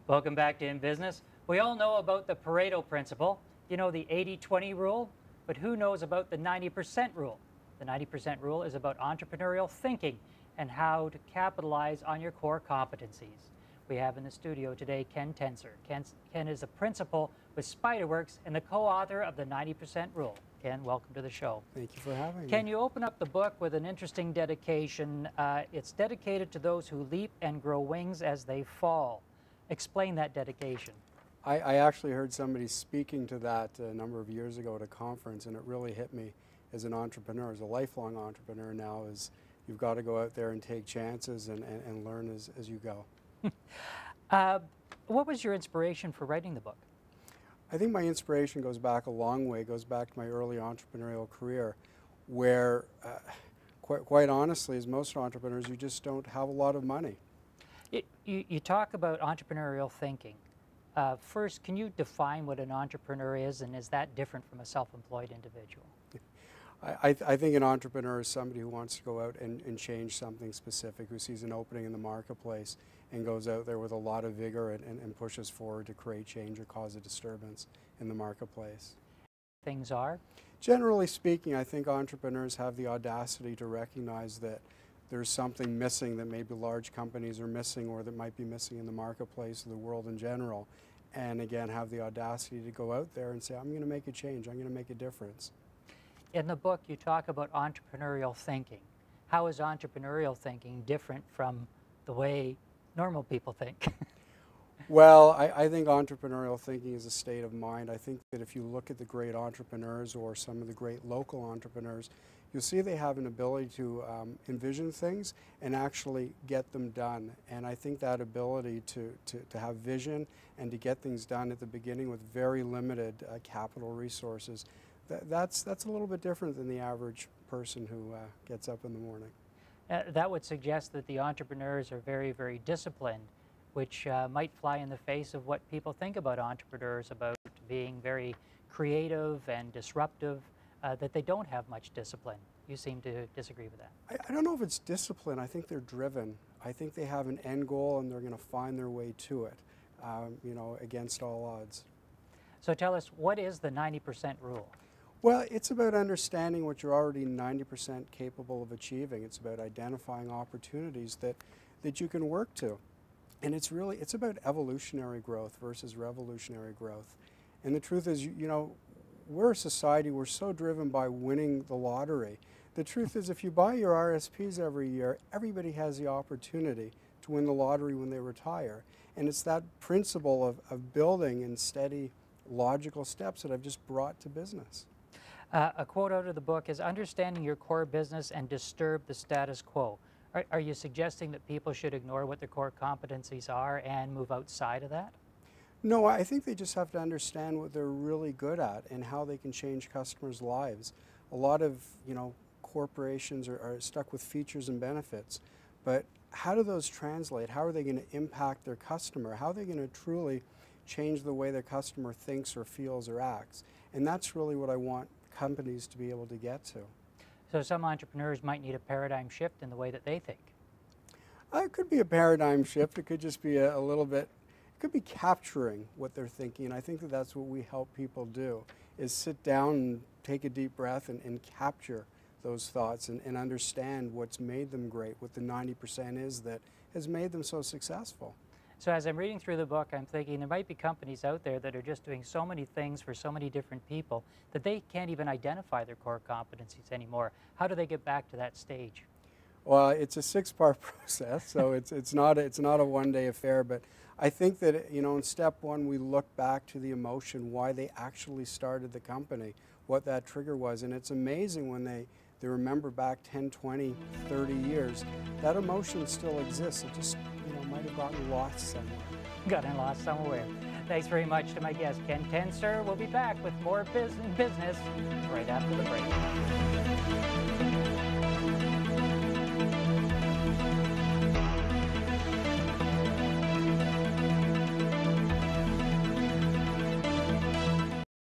Welcome back to In Business. We all know about the Pareto principle, the 80-20 rule, but who knows about the 90% rule? The 90% rule is about entrepreneurial thinking and how to capitalize on your core competencies. We have in the studio today Ken Tencer. Ken is a principal with Spiderworks and the co-author of the 90% rule. Ken, welcome to the show. Thank you for having me. Ken, you open up the book with an interesting dedication. It's dedicated to those who leap and grow wings as they fall. Explain that dedication. I actually heard somebody speaking to that a number of years ago at a conference, and it really hit me as an entrepreneur, as a lifelong entrepreneur now, is you've got to go out there and take chances and learn as you go. What was your inspiration for writing the book? I think my inspiration goes back a long way, goes back to my early entrepreneurial career, where quite honestly, as most entrepreneurs, you just don't have a lot of money. You talk about entrepreneurial thinking. First, can you define what an entrepreneur is, and is that different from a self-employed individual? I think an entrepreneur is somebody who wants to go out and change something specific, who sees an opening in the marketplace and goes out there with a lot of vigor and pushes forward to create change or cause a disturbance in the marketplace. Things are? Generally speaking, I think entrepreneurs have the audacity to recognize that there's something missing that maybe large companies are missing or that might be missing in the marketplace or the world in general. And again, have the audacity to go out there and say, I'm going to make a change, I'm going to make a difference. In the book, you talk about entrepreneurial thinking. How is entrepreneurial thinking different from the way normal people think? Well, I think entrepreneurial thinking is a state of mind. I think that if you look at the great entrepreneurs or some of the great local entrepreneurs, you'll see they have an ability to envision things and actually get them done. And I think that ability to have vision and to get things done at the beginning with very limited capital resources, that's a little bit different than the average person who gets up in the morning. That would suggest that the entrepreneurs are very, very disciplined, which might fly in the face of what people think about entrepreneurs, about being very creative and disruptive, that they don't have much discipline. You seem to disagree with that. I don't know if it's discipline. I think they're driven. I think they have an end goal and they're going to find their way to it, against all odds. So tell us, what is the 90% rule? Well, it's about understanding what you're already 90% capable of achieving. It's about identifying opportunities that you can work to. And it's about evolutionary growth versus revolutionary growth. And the truth is, we're a society, we're so driven by winning the lottery. The truth is, if you buy your RSPs every year, everybody has the opportunity to win the lottery when they retire. And it's that principle of building in steady, logical steps that I've just brought to business. A quote out of the book is, understanding your core business and disturb the status quo. Are you suggesting that people should ignore what their core competencies are and move outside of that? No, I think they just have to understand what they're really good at and how they can change customers' lives. A lot of, corporations are stuck with features and benefits, but how do those translate? How are they going to impact their customer? How are they going to truly change the way their customer thinks or feels or acts? And that's really what I want companies to be able to get to. So some entrepreneurs might need a paradigm shift in the way that they think. It could be a paradigm shift. It could just be a little bit, it could be capturing what they're thinking. And I think that that's what we help people do, is sit down and take a deep breath and capture those thoughts and understand what's made them great, what the 90% is that has made them so successful. So as I'm reading through the book, I'm thinking there might be companies out there that are just doing so many things for so many different people that they can't even identify their core competencies anymore. How do they get back to that stage? Well, it's a 6-part process, so it's not a one-day affair. But I think that in step one, we look back to the emotion, why they actually started the company, what that trigger was, and it's amazing when they remember back 10, 20, 30 years, that emotion still exists. It just might have gotten lost somewhere. Gotten lost somewhere. Thanks very much to my guest, Ken Tencer. We'll be back with more business right after the break.